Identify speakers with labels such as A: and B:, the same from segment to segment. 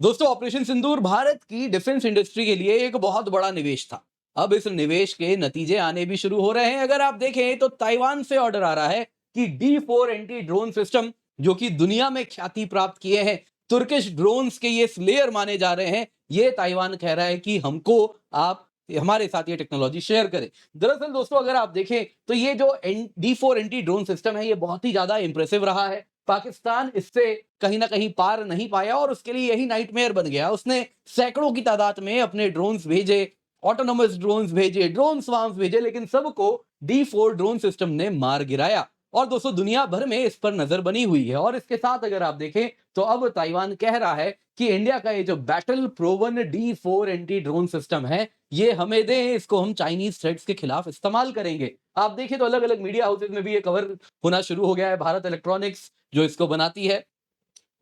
A: दोस्तों, ऑपरेशन सिंदूर भारत की defence industry के लिए एक बहुत बड़ा निवेश था। अब इस निवेश के नतीजे आने भी शुरू हो रहे हैं। अगर आप देखें तो ताइवान से ऑर्डर आ रहा है कि D4 एंटी ड्रोन सिस्टम, जो कि दुनिया में ख्याति प्राप्त किए हैं, तुर्किश ड्रोन्स के ये स्लेयर माने जा रहे हैं। ये ताइवान कह रहा है कि हमको आप हमारे साथ ये टेक्नोलॉजी शेयर करें। दरअसल दोस्तों, अगर आप देखें तो ये जो D4 एंटी ड्रोन सिस्टम है, ये बहुत ही ज्यादा इंप्रेसिव रहा है। पाकिस्तान इससे कहीं ना कहीं पार नहीं पाया और उसके लिए यही नाइटमेयर बन गया। उसने सैकड़ों की तादाद में अपने ड्रोन्स भेजे, ऑटोनोमस ड्रोन्स भेजे, ड्रोन स्वार्म्स भेजे, लेकिन सबको D4 ड्रोन सिस्टम ने मार गिराया। और दोस्तों, दुनिया भर में इस पर नजर बनी हुई है। और इसके साथ अगर आप देखें तो अब ताइवान कह रहा है कि इंडिया का ये जो battle proven D4 anti drone system है, ये हमें दें, इसको हम चाइनीज थ्रेट्स के खिलाफ इस्तेमाल करेंगे। आप देखें तो अलग अलग मीडिया हाउसेज में भी ये कवर होना शुरू हो गया है। भारत इलेक्ट्रॉनिक्स जो इसको बनाती है,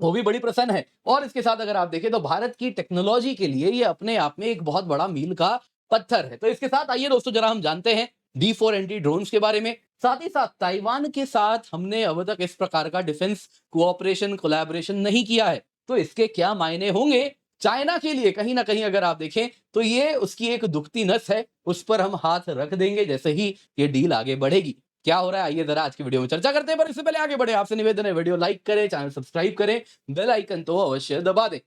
A: वो भी बड़ी प्रसन्न है। और इसके साथ अगर आप देखें तो भारत की टेक्नोलॉजी के लिए ये अपने आप में एक बहुत बड़ा मील का पत्थर है। तो इसके साथ आइए दोस्तों, जरा हम जानते हैं D4 एंटी ड्रोन्स के बारे में। साथ ही साथ ताइवान के साथ हमने अब तक इस प्रकार का डिफेंस कोऑपरेशन कोलैबोरेशन नहीं किया है, तो इसके क्या मायने होंगे चाइना के लिए। कहीं ना कहीं अगर आप देखें तो ये उसकी एक दुखती नस है, उस पर हम हाथ रख देंगे जैसे ही ये डील आगे बढ़ेगी। क्या हो रहा है, आइए जरा आज की वीडियो में चर्चा करते हैं। पर इससे पहले आगे बढ़े, आपसे निवेदन है, वीडियो लाइक करें, चैनल सब्सक्राइब करें, बेल आइकन तो अवश्य दबा दें।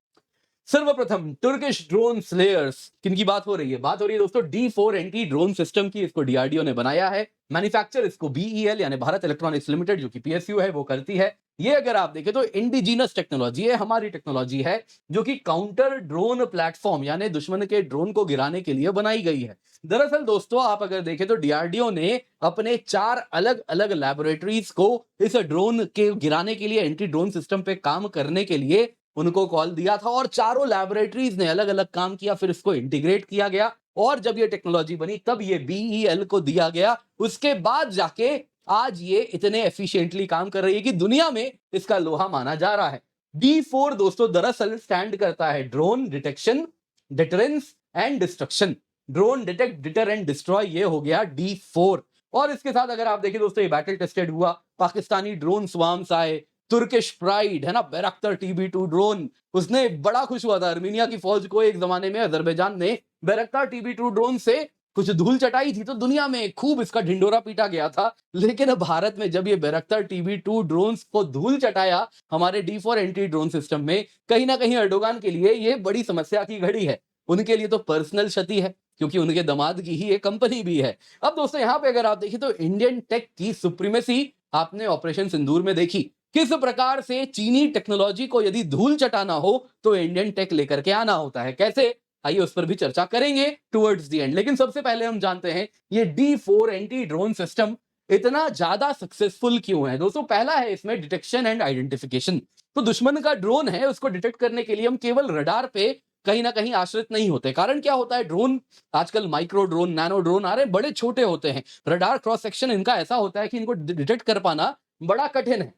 A: सर्वप्रथम टर्किश ड्रोन स्लेयर्स, किनकी बात हो रही है? बात हो रही है दोस्तों D4 एंटी ड्रोन सिस्टम की। इसको DRDO ने बनाया है। मैन्युफैक्चर इसको BEL यानी भारत इलेक्ट्रॉनिक्स लिमिटेड, जो कि PSU है, वो करती है। ये अगर आप देखें तो इंडिजिनस टेक्नोलॉजी है, हमारी टेक्नोलॉजी है, जो कि काउंटर ड्रोन प्लेटफॉर्म यानी दुश्मन के ड्रोन को गिराने के लिए बनाई गई है। दरअसल दोस्तों, आप अगर देखें तो DRDO ने अपने 4 अलग अलग लैबोरेटरीज को इस ड्रोन के गिराने के लिए, एंटी ड्रोन सिस्टम पे काम करने के लिए उनको कॉल दिया था। और चारों लैबोरेटरीज ने अलग अलग काम किया, फिर इसको इंटीग्रेट किया गया और जब ये टेक्नोलॉजी बनी तब ये BEL को दिया गया। उसके बाद जाके आज ये इतने एफिशिएंटली काम कर रही है कि दुनिया में इसका लोहा माना जा रहा है। D4 दोस्तों दरअसल स्टैंड करता है drone detection, deterrence and destruction. Drone detect, deter and destroy, ये हो गया D4। और इसके साथ अगर आप देखें दोस्तों, ये बैटल टेस्टेड हुआ। पाकिस्तानी ड्रोन स्वार्म्स आए, तुर्किश प्राइड है ना, बैरक्टर TB2 ड्रोन, उसने बड़ा खुश हुआ था। अर्मीनिया की फौज को एक जमाने में अजरबैजान ने बैरक्टर TB2 ड्रोन से कुछ धूल चटाई थी, तो दुनिया में खूब इसका ढिंडोरा पीटा गया था। लेकिन भारत में जब ये बैरक्टर TB2 ड्रोन को धूल चटाया हमारे D4 एंटी ड्रोन सिस्टम में, कहीं ना कहीं अर्डोगान के लिए ये बड़ी समस्या की घड़ी है। उनके लिए तो पर्सनल क्षति है, क्योंकि उनके दामाद की ही एक कंपनी भी है। अब दोस्तों, यहां पे अगर आप देखें तो इंडियन टेक की सुप्रीमेसी आपने ऑपरेशन सिंदूर में देखी। किस प्रकार से चीनी टेक्नोलॉजी को यदि धूल चटाना हो तो इंडियन टेक लेकर के आना होता है। कैसे, आइए उस पर भी चर्चा करेंगे टुवर्ड्स द एंड। लेकिन सबसे पहले हम जानते हैं ये D4 एंटी ड्रोन सिस्टम इतना ज्यादा सक्सेसफुल क्यों है। दोस्तों, पहला है इसमें डिटेक्शन एंड आइडेंटिफिकेशन। तो दुश्मन का ड्रोन है, उसको डिटेक्ट करने के लिए हम केवल रडार पे कहीं ना कहीं आश्रित नहीं होते। कारण क्या होता है, ड्रोन आजकल माइक्रो ड्रोन, नैनो ड्रोन आ रहे हैं, बड़े छोटे होते हैं। रडार क्रॉस सेक्शन इनका ऐसा होता है कि इनको डिटेक्ट कर पाना बड़ा कठिन है।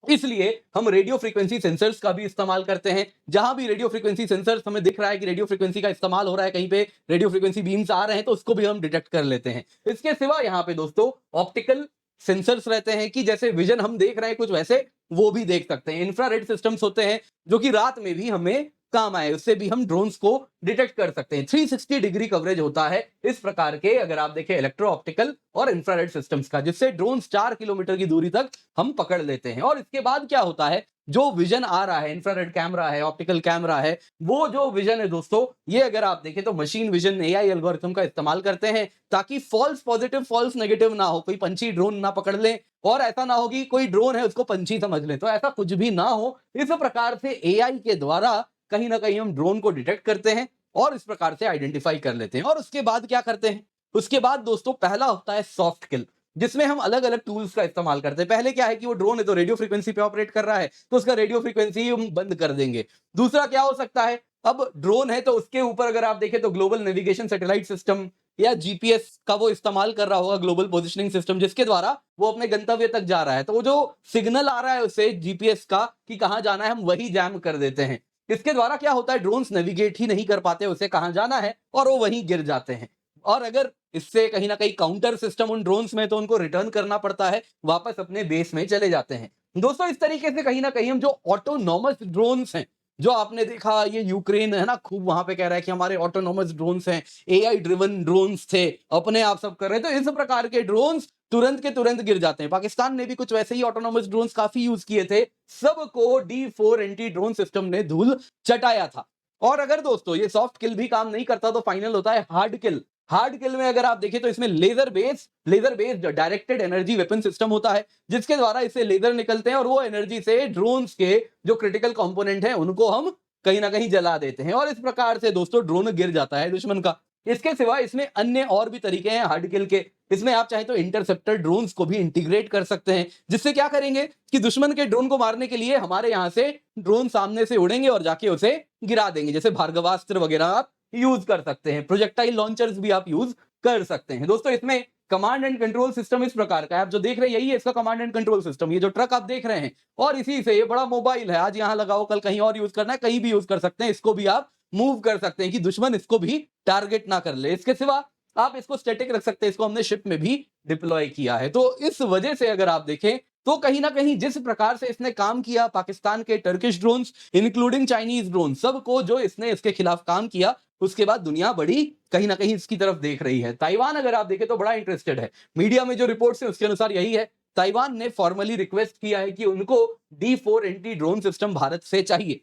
A: इसलिए हम रेडियो फ्रीक्वेंसी सेंसर्स का भी इस्तेमाल करते हैं। जहां भी रेडियो फ्रीक्वेंसी सेंसर्स हमें दिख रहा है कि रेडियो फ्रीक्वेंसी का इस्तेमाल हो रहा है, कहीं पे रेडियो फ्रीक्वेंसी बीम्स आ रहे हैं, तो उसको भी हम डिटेक्ट कर लेते हैं। इसके सिवा यहाँ पे दोस्तों ऑप्टिकल सेंसर्स रहते हैं कि जैसे विजन हम देख रहे हैं कुछ, वैसे वो भी देख सकते हैं। इंफ्रारेड सिस्टम्स होते हैं जो कि रात में भी हमें काम आए, उससे भी हम ड्रोन्स को डिटेक्ट कर सकते हैं। 360 डिग्री कवरेज होता है इस प्रकार के, अगर आप देखें, इलेक्ट्रो ऑप्टिकल और इंफ्रारेड सिस्टम्स का, जिससे ड्रोन 4 किलोमीटर की दूरी तक हम पकड़ लेते हैं। और इसके बाद क्या होता है, जो विजन आ रहा है, इंफ्रारेड कैमरा है, ऑप्टिकल कैमरा है, वो जो विजन है दोस्तों, ये अगर आप देखें तो मशीन विजन AI एल्गोरिथम का इस्तेमाल करते हैं ताकि फॉल्स पॉजिटिव फॉल्स नेगेटिव ना हो, कोई पंछी ड्रोन ना पकड़ ले और ऐसा ना हो कि कोई ड्रोन है उसको पंछी समझ ले, तो ऐसा कुछ भी ना हो। इस प्रकार से AI के द्वारा कहीं ना कहीं हम ड्रोन को डिटेक्ट करते हैं और इस प्रकार से आइडेंटिफाई कर लेते हैं। और उसके बाद क्या करते हैं, उसके बाद दोस्तों पहला होता है सॉफ्ट किल, जिसमें हम अलग अलग टूल्स का इस्तेमाल करते हैं। पहले क्या है कि वो ड्रोन है तो रेडियो फ्रीक्वेंसी पे ऑपरेट कर रहा है, तो उसका रेडियो फ्रीक्वेंसी हम बंद कर देंगे। दूसरा क्या हो सकता है, अब ड्रोन है तो उसके ऊपर अगर आप देखें तो ग्लोबल नेविगेशन सैटेलाइट सिस्टम या GPS का वो इस्तेमाल कर रहा होगा, ग्लोबल पोजिशनिंग सिस्टम, जिसके द्वारा वो अपने गंतव्य तक जा रहा है। तो वो जो सिग्नल आ रहा है उसे GPS का कि कहां जाना है, हम वही जैम कर देते हैं। इसके द्वारा क्या होता है, ड्रोन्स नेविगेट ही नहीं कर पाते उसे कहां जाना है और वो वहीं गिर जाते हैं। और अगर इससे कहीं ना कहीं काउंटर सिस्टम उन ड्रोन्स में, तो उनको रिटर्न करना पड़ता है, वापस अपने बेस में चले जाते हैं। दोस्तों, इस तरीके से कहीं ना कहीं हम जो ऑटोनॉमस ड्रोन्स हैं, जो आपने देखा ये यूक्रेन है ना, खूब वहां पे कह रहा है कि हमारे ऑटोनोमस ड्रोन्स हैं, एआई ड्रिवन ड्रोन्स थे, अपने आप सब कर रहे हैं। तो इस प्रकार के ड्रोन्स तुरंत के तुरंत गिर जाते हैं। पाकिस्तान ने भी कुछ वैसे ही ऑटोनोमस ड्रोन्स काफी यूज किए थे, सबको D4 एंटी ड्रोन सिस्टम ने धूल चटाया था। और अगर दोस्तों ये सॉफ्ट किल भी काम नहीं करता तो फाइनल होता है हार्ड किल। हार्ड किल में अगर आप देखें तो इसमें laser based directed energy weapon system होता है, जिसके द्वारा इससे लेजर निकलते हैं और वो एनर्जी से ड्रोन्स के जो क्रिटिकल कंपोनेंट हैं उनको हम कहीं ना कहीं जला देते हैं, और इस प्रकार से दोस्तों ड्रोन गिर जाता है दुश्मन का। इसके सिवा इसमें अन्य और भी तरीके हैं हार्ड किल के। इसमें आप चाहें तो इंटरसेप्टर ड्रोन्स को भी इंटीग्रेट कर सकते हैं, जिससे क्या करेंगे कि दुश्मन के ड्रोन को मारने के लिए हमारे यहां से ड्रोन सामने से उड़ेंगे और जाके उसे गिरा देंगे। जैसे भार्गवास्त्र वगैरह आप यूज कर सकते हैं, प्रोजेक्टाइल लॉन्चर्स भी आप यूज कर सकते हैं। दोस्तों इसमें कमांड एंड कंट्रोल सिस्टम इस प्रकार का है, आप जो देख रहे हैं यही है इसका कमांड एंड कंट्रोल सिस्टम। ये जो ट्रक आप देख रहे हैं, और इसी से ये बड़ा मोबाइल है, आज यहां लगाओ कल कहीं और यूज करना है, कहीं भी यूज कर सकते हैं। इसको भी आप मूव कर सकते हैं कि दुश्मन इसको भी टारगेट ना कर ले। इसके सिवा आप इसको स्टैटिक रख सकते हैं, इसको हमने शिप में भी डिप्लॉय किया है। तो इस वजह से अगर आप देखें तो कहीं ना कहीं जिस प्रकार से इसने काम किया, पाकिस्तान के Turkish drones including Chinese drone, सबको जो इसने इसके खिलाफ काम किया, उसके बाद दुनिया बड़ी कहीं ना कहीं इसकी तरफ देख रही है। ताइवान अगर आप देखें तो बड़ा इंटरेस्टेड है, मीडिया में जो रिपोर्ट्स हैं उसके अनुसार यही है। ताइवान ने फॉर्मली रिक्वेस्ट किया है कि उनको D4 anti drone system Bharat से चाहिए।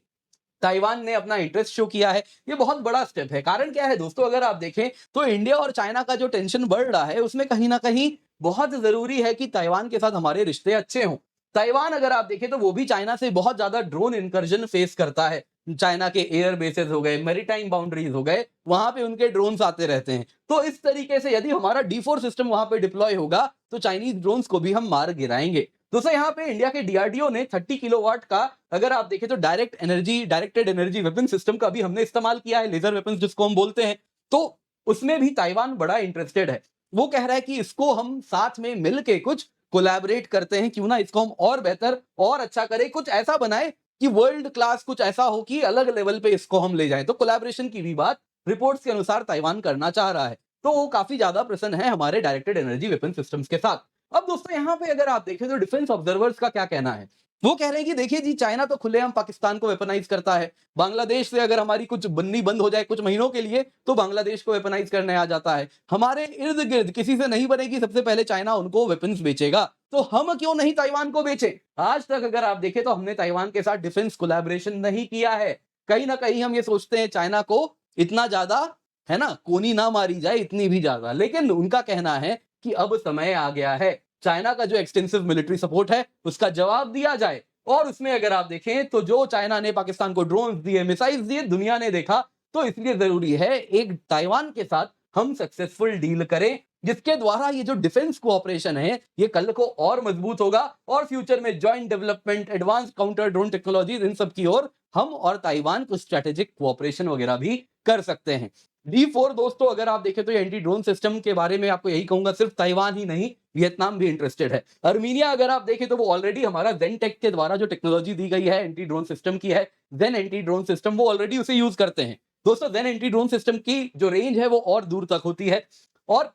A: ताइवान ने अपना इंटरेस्ट शो किया है। ये बहुत बड़ा स्टेप है। कारण क्या है दोस्तों, अगर आप देखें तो इंडिया और चाइना का जो टेंशन बढ़ रहा है उसमें कहीं ना कहीं बहुत जरूरी है कि ताइवान के साथ हमारे रिश्ते अच्छे हों। ताइवान अगर आप देखें तो वो भी चाइना से बहुत ज्यादा ड्रोन इनकर्जन फेस करता है। चाइना के एयर बेसेस हो गए, मैरीटाइम बाउंड्रीज हो गए, वहां पे उनके ड्रोन्स आते रहते हैं। तो इस तरीके से यदि हमारा D4 सिस्टम वहां पे डिप्लॉय होगा तो चाइनीज ड्रोन्स को भी हम मार गिराएंगे। दोस्तों यहाँ पे इंडिया के DRDO ने 30 किलोवाट का, अगर आप देखें तो डायरेक्टेड एनर्जी वेपन सिस्टम का भी हमने इस्तेमाल किया है, लेजर वेपन जिसको हम बोलते हैं। तो उसमें भी ताइवान बड़ा इंटरेस्टेड है। वो कह रहा है कि इसको हम साथ में मिलके कुछ कोलैबोरेट करते हैं, क्यों ना इसको हम और बेहतर और अच्छा करें, कुछ ऐसा बनाए कि वर्ल्ड क्लास कुछ ऐसा हो कि अलग लेवल पे इसको हम ले जाएं। तो कोलैबोरेशन की भी बात रिपोर्ट्स के अनुसार ताइवान करना चाह रहा है। तो वो काफी ज्यादा प्रसन्न है हमारे डायरेक्टेड एनर्जी वेपन सिस्टम्स के साथ। अब दोस्तों यहाँ पे अगर आप देखें तो डिफेंस ऑब्जर्वर्स का क्या कहना है। वो कह रहे हैं कि देखिए जी, चाइना तो खुलेआम पाकिस्तान को वेपनाइज करता है। बांग्लादेश से अगर हमारी कुछ बन्नी बंद हो जाए कुछ महीनों के लिए तो बांग्लादेश को वेपनाइज करने आ जाता है। हमारे इर्द गिर्द किसी से नहीं बनेगी, सबसे पहले चाइना उनको वेपन्स बेचेगा, तो हम क्यों नहीं ताइवान को बेचें। आज तक अगर आप देखें तो हमने ताइवान के साथ डिफेंस कोलैबोरेशन नहीं किया है। कहीं ना कहीं हम ये सोचते हैं चाइना को इतना ज्यादा है ना कोनी ना मारी जाए, इतनी भी ज्यादा। लेकिन उनका कहना है कि अब समय आ गया है, चाइना का जो एक्सटेंसिव मिलिट्री सपोर्ट है उसका जवाब दिया जाए। और उसमें अगर आप देखें तो जो चाइना ने पाकिस्तान को ड्रोन दिए, मिसाइल दिए, दुनिया ने देखा। तो इसलिए जरूरी है एक ताइवान के साथ हम सक्सेसफुल डील करें, जिसके द्वारा ये जो डिफेंस कोऑपरेशन है ये कल को और मजबूत होगा, और फ्यूचर में joint development, advance counter drone technologies, इन सब की ओर हम और ताइवान कुछ स्ट्रेटेजिक कोऑपरेशन वगैरह भी कर सकते हैं। D4 दोस्तों अगर आप देखें तो ये एंटी ड्रोन सिस्टम के बारे में आपको यही कहूंगा, सिर्फ ताइवान ही नहीं, वियतनाम भी इंटरेस्टेड है। अर्मीनिया अगर आप देखें तो वो ऑलरेडी हमारा जेनटेक के द्वारा जो टेक्नोलॉजी दी गई है एंटी ड्रोन सिस्टम की है, जेन एंटी ड्रोन सिस्टम, वो ऑलरेडी उसे यूज करते हैं। दोस्तों जेन एंटी ड्रोन सिस्टम की जो रेंज है वो और दूर तक होती है। और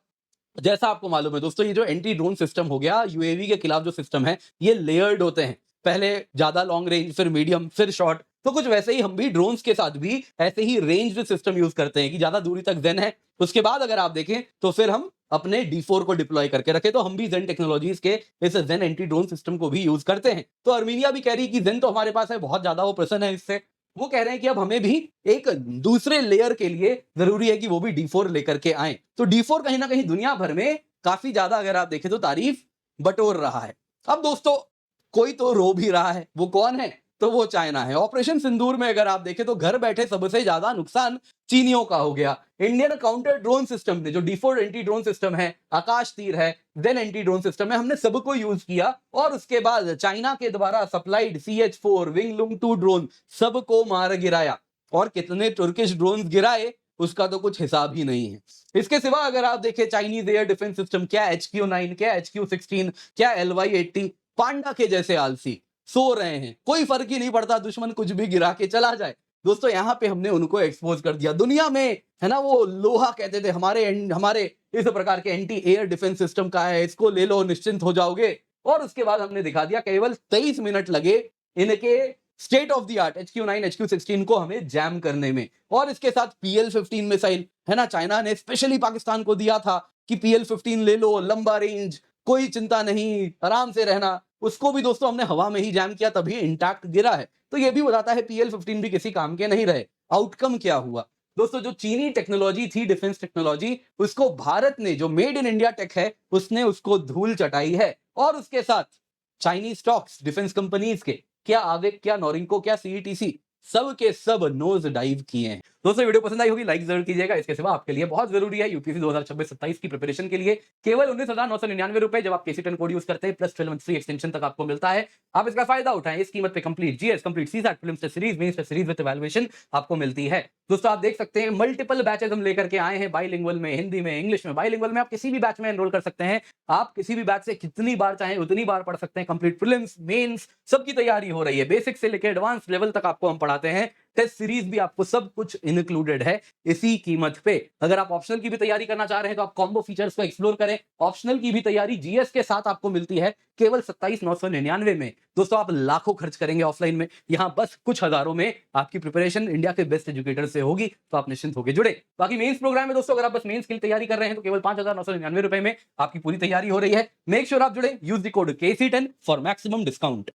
A: जैसा आपको मालूम है दोस्तों, ये जो एंटी ड्रोन सिस्टम हो गया, यूएवी के खिलाफ जो सिस्टम है, ये लेयर्ड होते हैं। पहले ज्यादा लॉन्ग रेंज, फिर मीडियम, फिर शॉर्ट। तो कुछ वैसे ही हम भी ड्रोन्स के साथ भी ऐसे ही रेंज्ड सिस्टम यूज करते हैं कि ज्यादा दूरी तक जेन है। उसके बाद अगर आप देखें तो फिर हम अपने D4 को डिप्लॉय करके रखे, तो हम भी जेन टेक्नोलॉजीज के इस जेन एंटी ड्रोन सिस्टम को भी यूज करते हैं। तो अर्मीनिया भी कह रही है कि जेन तो हमारे पास है, बहुत ज्यादा वो प्रसन्न है इससे। वो कह रहे हैं कि अब हमें भी एक दूसरे लेयर के लिए जरूरी है कि वो भी D4 लेकर के आए। तो D4 कहीं ना कहीं दुनिया भर में काफी ज्यादा अगर आप देखें तो तारीफ बटोर रहा है। अब दोस्तों कोई तो रो भी रहा है, वो कौन है? तो वो चाइना है। ऑपरेशन सिंदूर में अगर आप देखें तो घर बैठे सबसे ज्यादा नुकसान चीनियों का हो गया। इंडियन काउंटर ड्रोन सिस्टम ने, जो D4 एंटी ड्रोन सिस्टम है, आकाश तीर है, जेन एंटी ड्रोन सिस्टम है, हमने सबको यूज किया। और उसके बाद चाइना के द्वारा सप्लाइड CH4 विंगलुंग 2 ड्रोन सबको मार गिराया। और कितने तुर्किश ड्रोन गिराए उसका तो कुछ हिसाब ही नहीं है। इसके सिवा अगर आप देखें चाइनीज एयर डिफेंस सिस्टम, क्या HQ9, क्या HQ16, क्या LY80, पांडा के जैसे आलसी सो रहे हैं, कोई फर्क ही नहीं पड़ता, दुश्मन कुछ भी गिरा के चला जाए। दोस्तों यहाँ पे हमने उनको एक्सपोज कर दिया दुनिया में, है ना। वो लोहा कहते थे हमारे इस प्रकार के एंटी एयर डिफेंस सिस्टम का है, इसको ले लो निश्चिंत हो जाओगे। और उसके बाद हमने दिखा दिया, केवल 23 मिनट लगे इनके state of the art HQ9 HQ16 को हमें जैम करने में, और इसके साथ PL-15 मिसाइल है ना, चाइना ने स्पेशली पाकिस्तान को दिया था कि PL-15 ले लो, लंबा रेंज, कोई चिंता नहीं, आराम से रहना। उसको भी दोस्तों हमने हवा में ही जैम किया, तभी इंटैक्ट गिरा है। तो ये भी बताता है PL-15 भी किसी काम के नहीं रहे। आउटकम क्या हुआ दोस्तों? जो चीनी टेक्नोलॉजी थी, डिफेंस टेक्नोलॉजी, उसको भारत ने, जो मेड इन इंडिया टेक है, उसने उसको धूल चटाई है। और उसके साथ चाइनीज स्टॉक्स, डिफेंस कंपनीज के, क्या आवेक, क्या नोरिंको, क्या CETC, सब के सब नोज डाइव किए हैं। दोस्तों वीडियो पसंद आई होगी, लाइक जरूर कीजिएगा। इसके सिवा आपके लिए बहुत जरूरी है यूपीएससी 2026-27 की प्रिपरेशन के लिए केवल 19,999 रुपए जब आप KC10 कोड यूज करते हैं, प्लस 12 मंथ फ्री एक्सटेंशन तक आपको मिलता है। आप इसका फायदा उठाएं। इस कीमत पे complete GS, complete CSAT, prelims test series, mains test series with evaluation आपको मिलती है। दोस्तों आप देख सकते हैं मल्टीपल बैचेस हम लेकर के आए हैं, बाइलिंगुअल में, हिंदी में, इंग्लिश में। बाइलिंगुअल में आप किसी भी बैच में एनरोल कर सकते हैं। आप किसी भी बैच से कितनी बार चाहें उतनी बार पढ़ सकते हैं। कंप्लीट प्रीलिम्स, मेंस, सबकी तैयारी हो रही है। बेसिक से लेकर एडवांस लेवल तक आपको हम पढ़ाते हैं। टेस्ट सीरीज भी आपको सब कुछ इंक्लूडेड है इसी कीमत पे। अगर आप ऑप्शनल की भी तैयारी करना चाह रहे हैं तो आप कॉम्बो फीचर्स को एक्सप्लोर करें। ऑप्शनल की भी तैयारी GS के साथ आपको मिलती है केवल 27,999 में। दोस्तों आप लाखों खर्च करेंगे ऑफलाइन में, यहां बस कुछ हजारों में आपकी प्रिपरेशन इंडिया के बेस्ट एजुकेटर से होगी। तो आप निश्चिंत होकर जुड़े। बाकी मेंस प्रोग्राम में दोस्तों, अगर आप बस मेंस की तैयारी कर रहे हैं तो केवल 5,999 रुपए में आपकी पूरी तैयारी हो रही है। मेक श्योर आप जुड़े। Use the code KC10 for maximum discount.